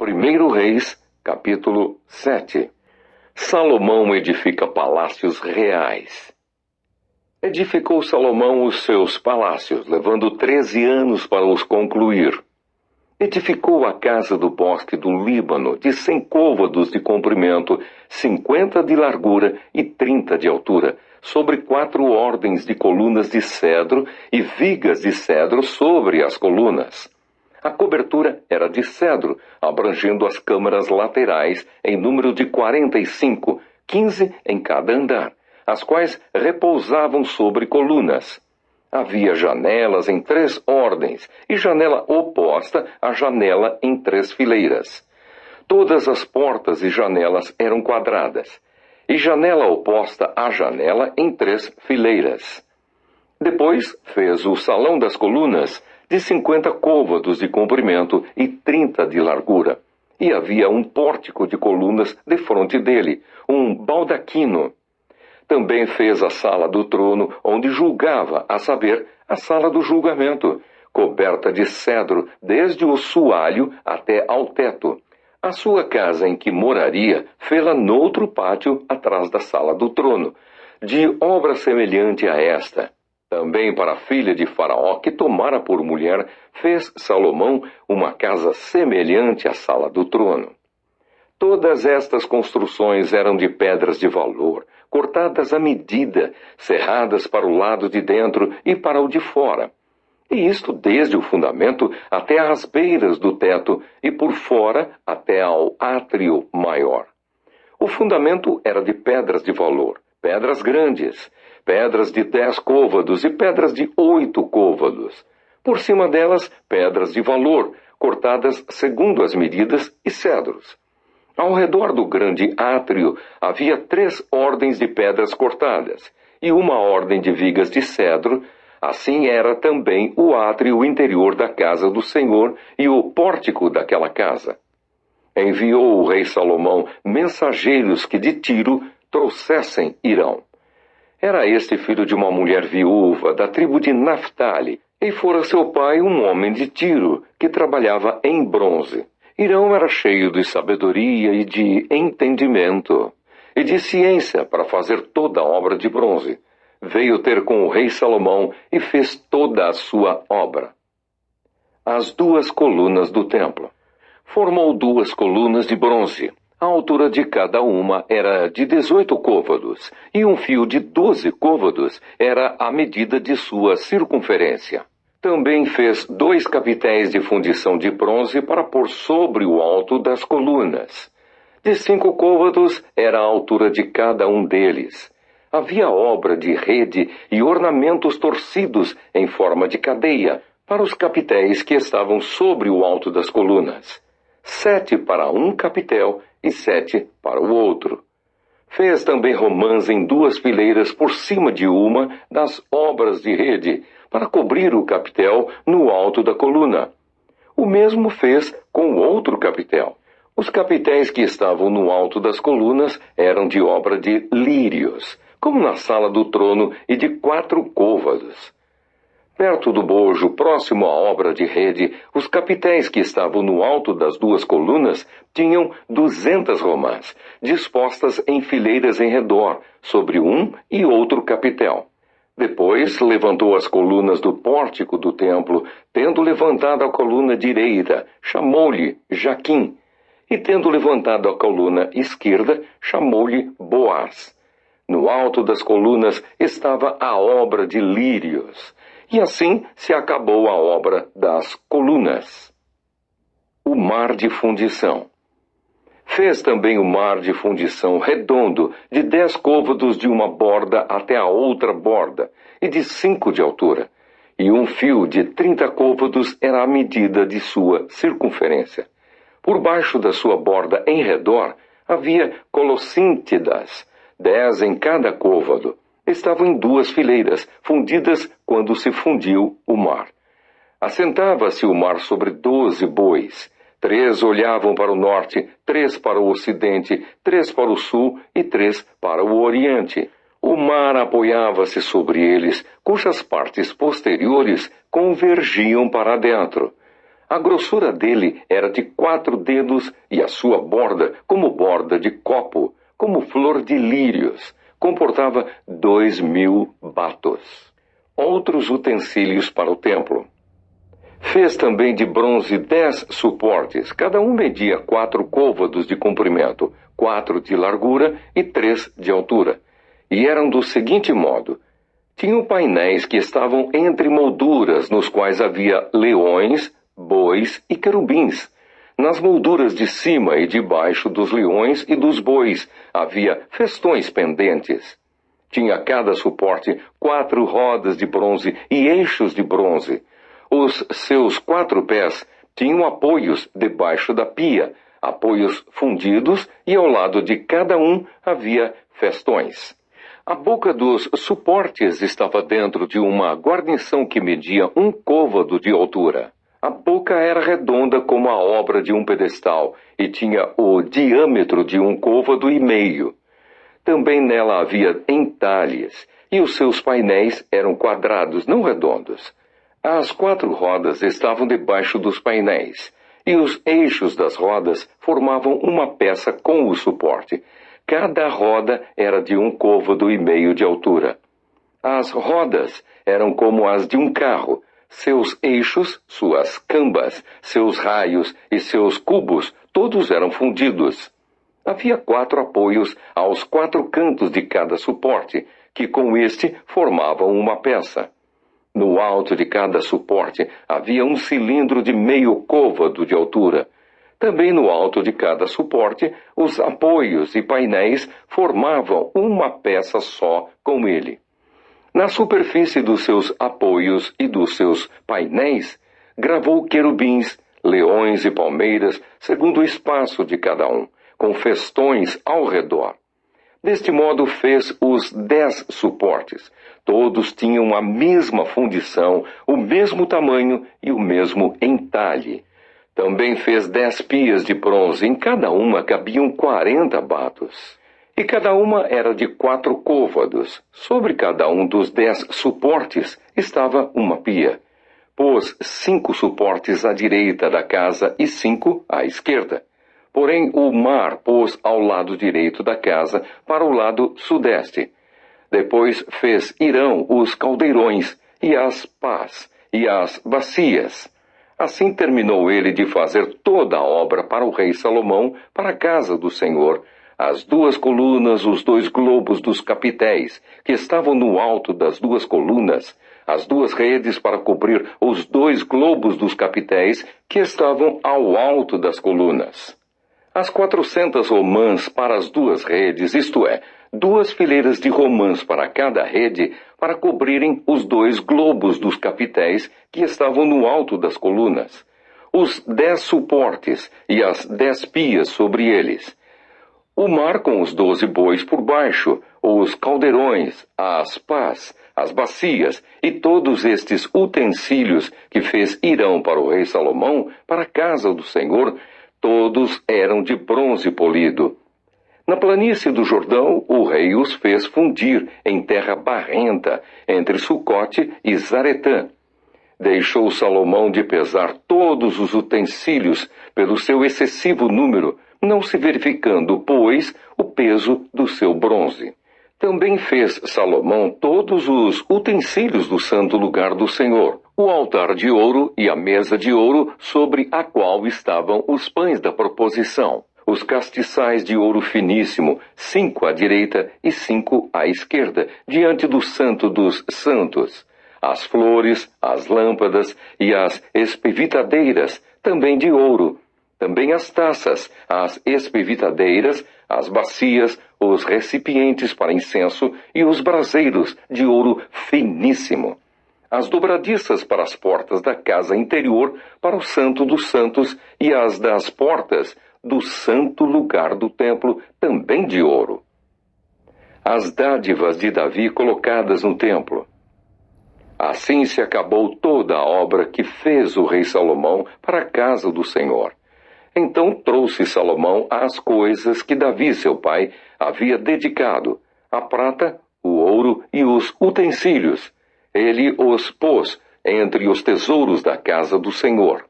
1 Reis, capítulo 7. Salomão edifica palácios reais. Edificou Salomão os seus palácios, levando 13 anos para os concluir. Edificou a casa do bosque do Líbano, de 100 côvados de comprimento, 50 de largura e 30 de altura, sobre 4 ordens de colunas de cedro e vigas de cedro sobre as colunas. A cobertura era de cedro, abrangendo as câmaras laterais em número de 45, 15 em cada andar, as quais repousavam sobre colunas. Havia janelas em 3 ordens, e janela oposta à janela em 3 fileiras. Todas as portas e janelas eram quadradas, e janela oposta à janela em 3 fileiras. Depois fez o salão das colunas, de 50 côvados de comprimento e 30 de largura. E havia um pórtico de colunas defronte dele, um baldaquino. Também fez a sala do trono, onde julgava, a saber, a sala do julgamento, coberta de cedro, desde o soalho até ao teto. A sua casa em que moraria, fê-la noutro pátio, atrás da sala do trono, de obra semelhante a esta. Também para a filha de Faraó, que tomara por mulher, fez Salomão uma casa semelhante à sala do trono. Todas estas construções eram de pedras de valor, cortadas à medida, serradas para o lado de dentro e para o de fora. E isto desde o fundamento até às beiras do teto e por fora até ao átrio maior. O fundamento era de pedras de valor, pedras grandes, pedras de 10 côvados e pedras de 8 côvados. Por cima delas, pedras de valor, cortadas segundo as medidas, e cedros. Ao redor do grande átrio havia 3 ordens de pedras cortadas, e uma ordem de vigas de cedro. Assim era também o átrio interior da casa do Senhor e o pórtico daquela casa. Enviou o rei Salomão mensageiros que de Tiro trouxessem Hirão. Era este filho de uma mulher viúva, da tribo de Naphtali, e fora seu pai um homem de Tiro, que trabalhava em bronze. Hirão era cheio de sabedoria e de entendimento, e de ciência para fazer toda a obra de bronze. Veio ter com o rei Salomão e fez toda a sua obra. As 2 colunas do templo. Formou 2 colunas de bronze. A altura de cada uma era de 18 côvados, e um fio de 12 côvados era a medida de sua circunferência. Também fez 2 capitéis de fundição de bronze para pôr sobre o alto das colunas. De 5 côvados era a altura de cada um deles. Havia obra de rede e ornamentos torcidos em forma de cadeia para os capitéis que estavam sobre o alto das colunas. 7 para um capitel e 7 para o outro. Fez também romãs em 2 fileiras por cima de uma das obras de rede, para cobrir o capitel no alto da coluna. O mesmo fez com o outro capitel. Os capitéis que estavam no alto das colunas eram de obra de lírios, como na sala do trono, e de 4 côvados. Perto do bojo, próximo à obra de rede, os capitéis que estavam no alto das 2 colunas tinham 200 romãs, dispostas em fileiras em redor, sobre um e outro capitel. Depois levantou as colunas do pórtico do templo, tendo levantado a coluna direita, chamou-lhe Jaquim, e tendo levantado a coluna esquerda, chamou-lhe Boaz. No alto das colunas estava a obra de lírios, e assim se acabou a obra das colunas. O mar de fundição. Fez também o mar de fundição redondo, de 10 côvados de uma borda até a outra borda, e de 5 de altura, e um fio de 30 côvados era a medida de sua circunferência. Por baixo da sua borda em redor havia colossíntidas, 10 em cada côvado. Estavam em 2 fileiras, fundidas quando se fundiu o mar. Assentava-se o mar sobre 12 bois. 3 olhavam para o norte, 3 para o ocidente, 3 para o sul e 3 para o oriente. O mar apoiava-se sobre eles, cujas partes posteriores convergiam para dentro. A grossura dele era de 4 dedos e a sua borda, como borda de copo, como flor de lírios, comportava 2.000 batos. Outros utensílios para o templo. Fez também de bronze 10 suportes, cada um media 4 côvados de comprimento, 4 de largura e 3 de altura. E eram do seguinte modo: tinham painéis que estavam entre molduras, nos quais havia leões, bois e querubins. Nas molduras de cima e de baixo dos leões e dos bois havia festões pendentes. Tinha cada suporte 4 rodas de bronze e eixos de bronze. Os seus 4 pés tinham apoios debaixo da pia, apoios fundidos, e ao lado de cada um havia festões. A boca dos suportes estava dentro de uma guarnição que media 1 côvado de altura. A boca era redonda como a obra de um pedestal e tinha o diâmetro de 1 côvado e meio. Também nela havia entalhes, e os seus painéis eram quadrados, não redondos. As 4 rodas estavam debaixo dos painéis, e os eixos das rodas formavam uma peça com o suporte. Cada roda era de 1 côvado e meio de altura. As rodas eram como as de um carro. Seus eixos, suas cambas, seus raios e seus cubos, todos eram fundidos. Havia 4 apoios aos 4 cantos de cada suporte, que com este formavam uma peça. No alto de cada suporte havia um cilindro de meio côvado de altura. Também no alto de cada suporte, os apoios e painéis formavam uma peça só com ele. Na superfície dos seus apoios e dos seus painéis, gravou querubins, leões e palmeiras, segundo o espaço de cada um, com festões ao redor. Deste modo fez os 10 suportes. Todos tinham a mesma fundição, o mesmo tamanho e o mesmo entalhe. Também fez 10 pias de bronze, em cada uma cabiam 40 batos. E cada uma era de 4 côvados. Sobre cada um dos 10 suportes estava uma pia. Pôs 5 suportes à direita da casa e 5 à esquerda. Porém, o mar pôs ao lado direito da casa, para o lado sudeste. Depois fez Irão os caldeirões, e as pás, e as bacias. Assim terminou ele de fazer toda a obra para o rei Salomão, para a casa do Senhor, as 2 colunas, os 2 globos dos capitéis, que estavam no alto das 2 colunas, as 2 redes para cobrir os 2 globos dos capitéis, que estavam ao alto das colunas. As 400 romãs para as 2 redes, isto é, 2 fileiras de romãs para cada rede, para cobrirem os 2 globos dos capitéis que estavam no alto das colunas, os 10 suportes e as 10 pias sobre eles, o mar com os 12 bois por baixo, os caldeirões, as pás, as bacias e todos estes utensílios que fez Irão para o rei Salomão, para a casa do Senhor, todos eram de bronze polido. Na planície do Jordão, o rei os fez fundir em terra barrenta, entre Sucote e Zaretã. Deixou Salomão de pesar todos os utensílios pelo seu excessivo número, não se verificando, pois, o peso do seu bronze. Também fez Salomão todos os utensílios do santo lugar do Senhor, o altar de ouro e a mesa de ouro sobre a qual estavam os pães da proposição, os castiçais de ouro finíssimo, 5 à direita e 5 à esquerda, diante do santo dos santos, as flores, as lâmpadas e as espevitadeiras, também de ouro, também as taças, as espevitadeiras, as bacias, os recipientes para incenso e os braseiros de ouro finíssimo. As dobradiças para as portas da casa interior, para o santo dos santos, e as das portas do santo lugar do templo, também de ouro. As dádivas de Davi colocadas no templo. Assim se acabou toda a obra que fez o rei Salomão para a casa do Senhor. Então trouxe Salomão as coisas que Davi, seu pai, havia dedicado, a prata, o ouro e os utensílios. Ele os pôs entre os tesouros da casa do Senhor.